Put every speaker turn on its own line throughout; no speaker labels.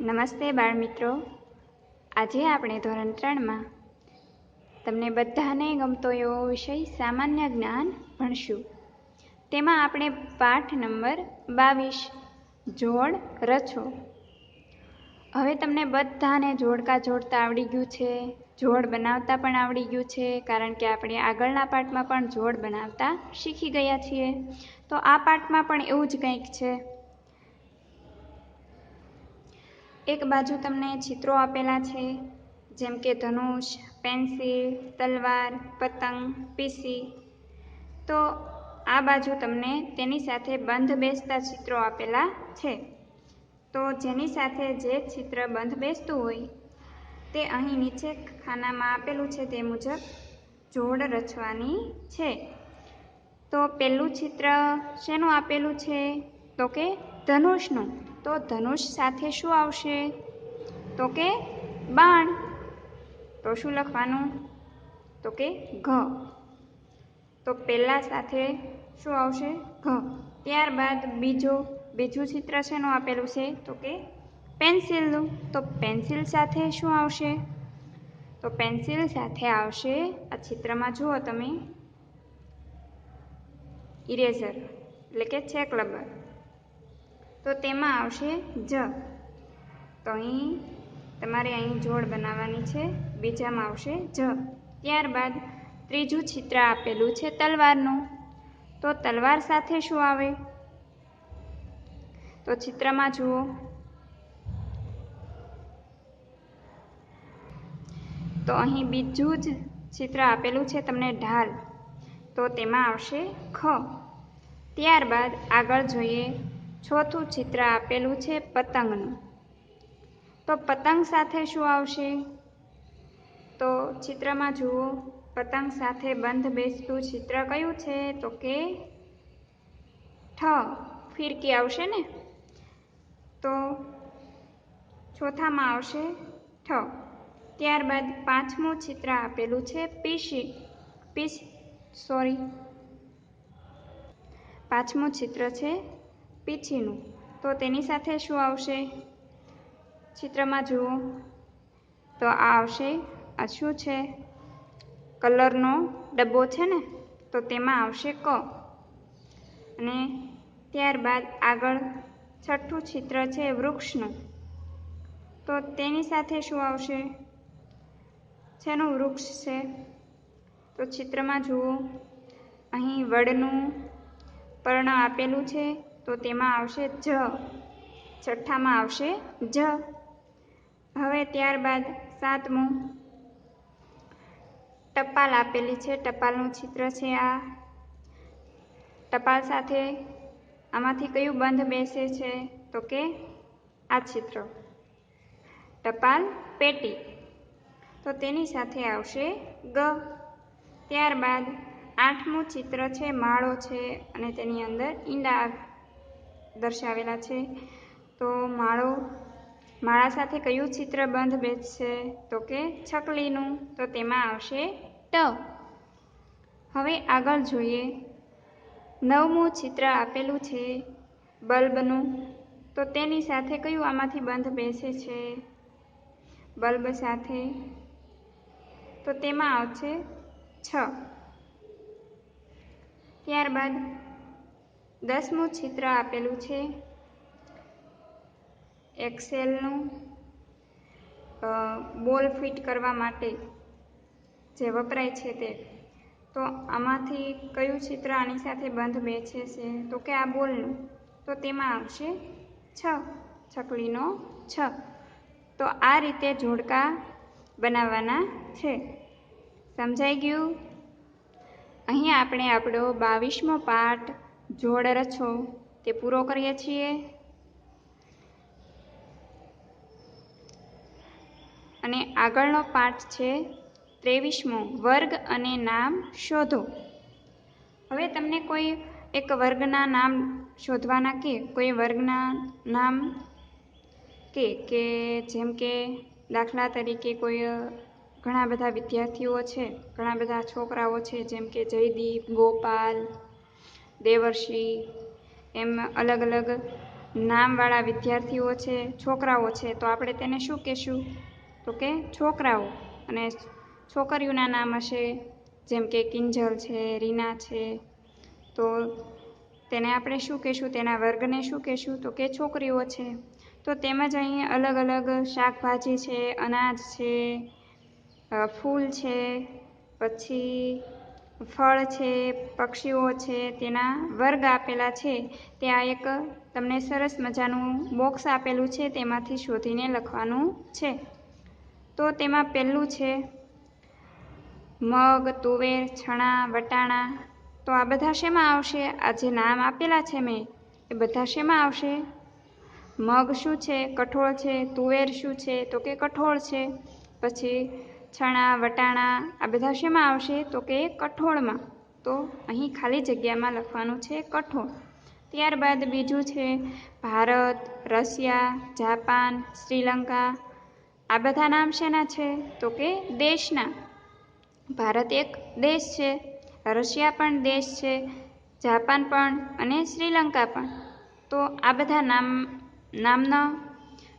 નમસ્તે બાળમિત્રો, આજે આપણે ધોરણ 3માં તમને બધાને ગમતો એવો વિષય સામાન્ય જ્ઞાન ભણશું. તેમાં આપણે પાઠ નંબર 22 જોડ રચો. હવે તમને બધાને જોડકા જોડતા આવડી ગયું છે, જોડ બનાવતા પણ આવડી ગયું છે, કારણ કે આપણે આગળના પાઠમાં પણ જોડ બનાવતા શીખી ગયા છીએ. તો આ પાઠમાં પણ એવું જ કંઈક છે. એક બાજુ તમને ચિત્રો આપેલા છે, જેમ કે ધનુષ, પેન્સિલ, તલવાર, પતંગ, પીસી. તો આ બાજુ તમને તેની સાથે બંધ બેસતા ચિત્રો આપેલા છે. તો જેની સાથે જે ચિત્ર બંધ બેસતું હોય તે અહીં નીચે ખાનામાં આપેલું છે તે મુજબ જોડ રચવાની છે. તો પહેલું ચિત્ર શેનું આપેલું છે? તો કે ધનુષનું. તો ધનુષ સાથે શું આવશે? તો કે બાણ. તો શું લખવાનું? તો કે ઘ. તો પહેલા સાથે શું આવશે? ઘ. ત્યારબાદ બીજું ચિત્ર શેનું આપેલું છે? તો કે પેન્સિલનું. તો પેન્સિલ સાથે શું આવશે? તો પેન્સિલ સાથે આવશે, આ ચિત્રમાં જુઓ તમે, ઇરેઝર એટલે કે છેક રબર. તો તેમાં આવશે જ. તો તમારે અહીં જોડ બનાવવાની છે, બીજામાં આવશે જ. ત્યારબાદ ત્રીજું ચિત્ર આપેલું છે તલવારનું. તો તલવાર સાથે શું આવે? તો ચિત્રમાં જુઓ, તો અહીં બીજું જ ચિત્ર આપેલું છે તમને ઢાલ. તો તેમાં આવશે ખ. ત્યારબાદ આગળ જોઈએ, ચોથું ચિત્ર આપેલું છે પતંગનું. તો પતંગ સાથે શું આવશે? તો ચિત્રમાં જુઓ, પતંગ સાથે બંધ બેસતું ચિત્ર કયું છે? તો કે ઠ. ફિરકી આવશે ને? તો ચોથામાં આવશે ઠ. ત્યારબાદ પાંચમું ચિત્ર આપેલું છે પાંચમું ચિત્ર છે પીંછીનું. તો તેની સાથે શું આવશે? ચિત્રમાં જુઓ, તો આ આવશે, આ શું છે? કલરનો ડબ્બો છે ને? તો તેમાં આવશે ક. અને ત્યારબાદ આગળ છઠ્ઠું ચિત્ર છે વૃક્ષનું. તો તેની સાથે શું આવશે? શેનું વૃક્ષ છે? તો ચિત્રમાં જુઓ, અહીં વડનું પર્ણ આપેલું છે, તો તેમાં આવશે જ. છઠ્ઠામાં આવશે જ. હવે ત્યારબાદ સાતમું, ટપાલ આપેલી છે, ટપાલનું ચિત્ર છે આ. ટપાલ સાથે આમાંથી કયું બંધ બેસે છે? તો કે આ ચિત્ર, ટપાલ પેટી. તો તેની સાથે આવશે ગ. ત્યારબાદ આઠમું ચિત્ર છે માળો છે, અને તેની અંદર ઈંડા દર્શાવેલા છે. તો માળા સાથે કયું ચિત્ર બંધ બેસશે? તો કે છકલીનું. તો તેમાં આવશે ટ. હવે આગળ જોઈએ, નવમું ચિત્ર આપેલું છે બલ્બનું. તો તેની સાથે કયું આમાંથી બંધ બેસે છે? બલ્બ સાથે. તો તેમાં આવશે છ. ત્યારબાદ 10મું ચિત્ર આપેલું છે એક્સેલનું. બોલ ફિટ કરવા માટે જે વપરાય છે તે. તો આમાંથી કયું ચિત્ર આની સાથે બંધ બેસે છે? તો કે આ બોલનું. તો તેમાં આવશે છ, છકલીનો છ. તો આ રીતે જોડકા બનાવવાના છે. સમજાઈ ગયું? અહીં આપણે આપણો 22મો પાઠ જોડ રચો તે પૂરો કરીએ છીએ. અને આગળનો પાઠ છે 23મો, વર્ગ અને નામ શોધો. હવે તમને કોઈ એક વર્ગના નામ શોધવાના કે કોઈ વર્ગના નામ કે જેમ કે દાખલા તરીકે કોઈ ઘણા બધા વિદ્યાર્થીઓ છે, ઘણા બધા છોકરાઓ છે, જેમ કે જયદીપ, ગોપાલ, દેવર્ષિ, એમ અલગ અલગ નામવાળા વિદ્યાર્થીઓ છે, છોકરાઓ છે, તો આપણે તેને શું કહેશું? તો કે છોકરાઓ. અને છોકરીઓના નામ હશે, જેમ કે કિંજલ છે, રીના છે, તો તેને આપણે શું કહેશું? તેના વર્ગને શું કહેશું? તો કે છોકરીઓ છે. તો તેમજ અહીં અલગ અલગ શાકભાજી છે, અનાજ છે, ફૂલ છે, પછી ફળ છે, પક્ષીઓ છે, તેના વર્ગ આપેલા છે. ત્યાં એક તમને સરસ મજાનું બોક્સ આપેલું છે, તેમાંથી શોધીને લખવાનું છે. તો તેમાં પહેલું છે મગ, તુવેર, ચણા, વટાણા. તો આ બધા શેમાં આવશે? આ જે નામ આપેલા છે મેં, એ બધા શેમાં આવશે? મગ શું છે? કઠોળ છે. તુવેર શું છે? તો કે કઠોળ છે. પછી ચણા, વટાણા, આ બધા શેમાં આવશે? તો કે કઠોળમાં. તો અહીં ખાલી જગ્યામાં લખવાનું છે કઠોળ. ત્યારબાદ બીજું છે ભારત, રશિયા, જાપાન, શ્રીલંકા. આ બધા નામ શેના છે? તો કે દેશના. ભારત એક દેશ છે, રશિયા પણ દેશ છે, જાપાન પણ અને શ્રીલંકા પણ. તો આ બધા નામનો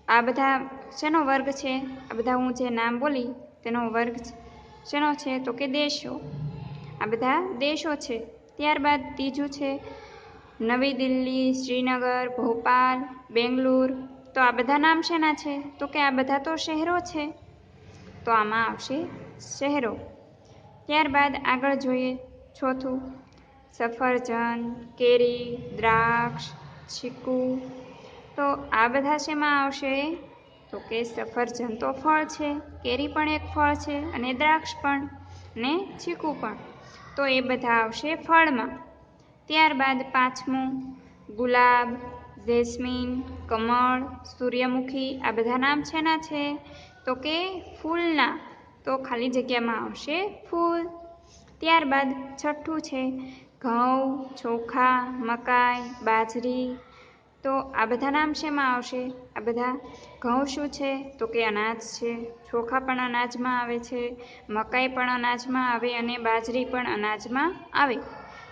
આ બધા શેનો વર્ગ છે? આ બધા હું જે નામ બોલી તેનો વર્ગ શેનો છે? તો કે દેશો. આ બધા દેશો છે. ત્યારબાદ ત્રીજું છે નવી દિલ્હી, શ્રીનગર, ભોપાલ, બેંગલુરુ. તો આ બધા નામ શેના છે? તો કે આ બધા તો શહેરો છે. તો આમાં આવશે શહેરો. ત્યારબાદ આગળ જોઈએ ચોથું, સફરજન, કેરી, દ્રાક્ષ, ચીકુ. તો આ બધા શેમાં આવશે? તો કે સફરજન તો ફળ છે, કેરી પણ એક ફળ છે, અને દ્રાક્ષ પણ, અને ચીકુ પણ. તો એ બધા આવશે ફળમાં. ત્યારબાદ પાંચમું, ગુલાબ, જેસ્મીન, કમળ, સૂર્યમુખી. આ બધા નામ શેના છે? તો કે ફૂલના. તો ખાલી જગ્યામાં આવશે ફૂલ. ત્યારબાદ છઠ્ઠું છે ઘઉં, ચોખા, મકાઈ, બાજરી. તો આ બધા નામ શેમાં આવશે? આ બધા ઘઉં શું છે? તો કે અનાજ છે, ચોખા પણ અનાજમાં આવે છે, મકાઈ પણ અનાજમાં આવે, અને બાજરી પણ અનાજમાં આવે.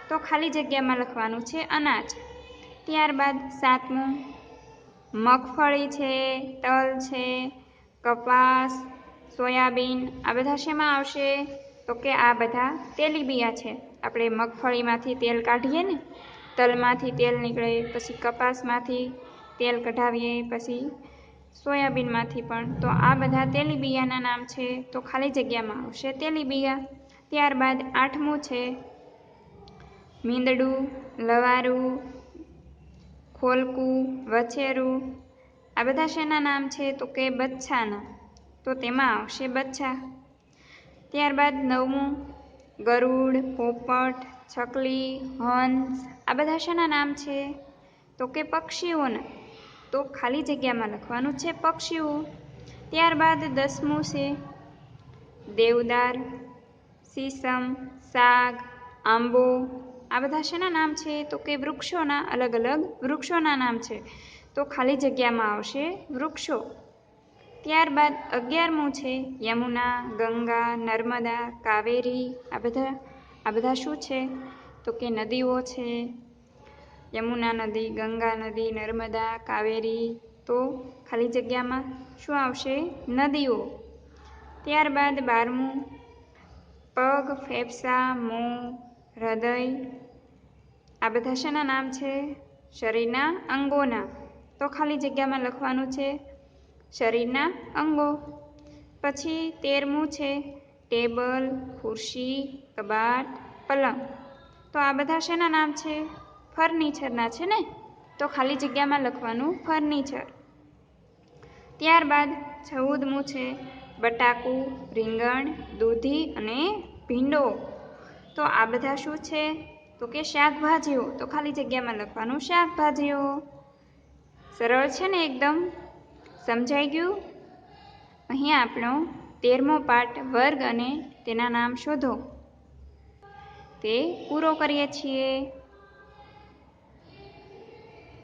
તો ખાલી જગ્યામાં લખવાનું છે અનાજ. ત્યારબાદ સાતમું, મગફળી છે, તલ છે, કપાસ, સોયાબીન. આ બધા શેમાં આવશે? તો કે આ બધા તેલીબિયા છે. આપણે મગફળીમાંથી તેલ કાઢીએ ને, તલમાંથી તેલ નીકળે, પછી કપાસમાંથી તેલ કઢાવીએ, પછી સોયાબીનમાંથી પણ. તો આ બધા તેલીબિયાના નામ છે. તો ખાલી જગ્યામાં આવશે તેલીબિયા. ત્યારબાદ આઠમું છે મીંદડું, લવારું, ખોલકું, વછેરું. આ બધા શેના નામ છે? તો કે બચ્છાના. તો તેમાં આવશે બચ્છા. ત્યારબાદ નવમું, ગરુડ, પોપટ, છકલી, હંસ. આ બધા શેના નામ છે? તો કે પક્ષીઓના. તો ખાલી જગ્યામાં લખવાનું છે પક્ષીઓ. ત્યારબાદ દસમું છે દેવદાર, સીસમ, સાગ, આંબો. આ બધા શેના નામ છે? તો કે વૃક્ષોના, અલગ અલગ વૃક્ષોના નામ છે. તો ખાલી જગ્યામાં આવશે વૃક્ષો. ત્યારબાદ 11મું છે યમુના, ગંગા, નર્મદા, કાવેરી. આ બધા શું છે? તો કે નદીઓ છે. યમુના નદી, ગંગા નદી, નર્મદા, કાવેરી. તો ખાલી જગ્યામાં શું આવશે? નદીઓ. ત્યારબાદ 12મું, પગ, ફેફસા, મોં, હૃદય. આ બધા શેના નામ છે? શરીરના અંગોના. તો ખાલી જગ્યામાં લખવાનું છે શરીરના અંગો. પછી 13મું છે ટેબલ, ખુરશી, કબાટ, પલંગ. તો આ બધા શેના નામ છે? ફર્નિચરના છે ને. તો ખાલી જગ્યામાં લખવાનું ફર્નિચર. ત્યારબાદ 14મું છે બટાકું, રીંગણ, દૂધી અને ભીંડો. તો આ બધા શું છે? તો કે શાકભાજીઓ. તો ખાલી જગ્યામાં લખવાનું શાકભાજીઓ. સરળ છે ને એકદમ? સમજાઈ ગયું? અહીંયા આપણો 13મો પાઠ વર્ગ અને તેના નામ શોધો તે પૂરો કરીએ છીએ.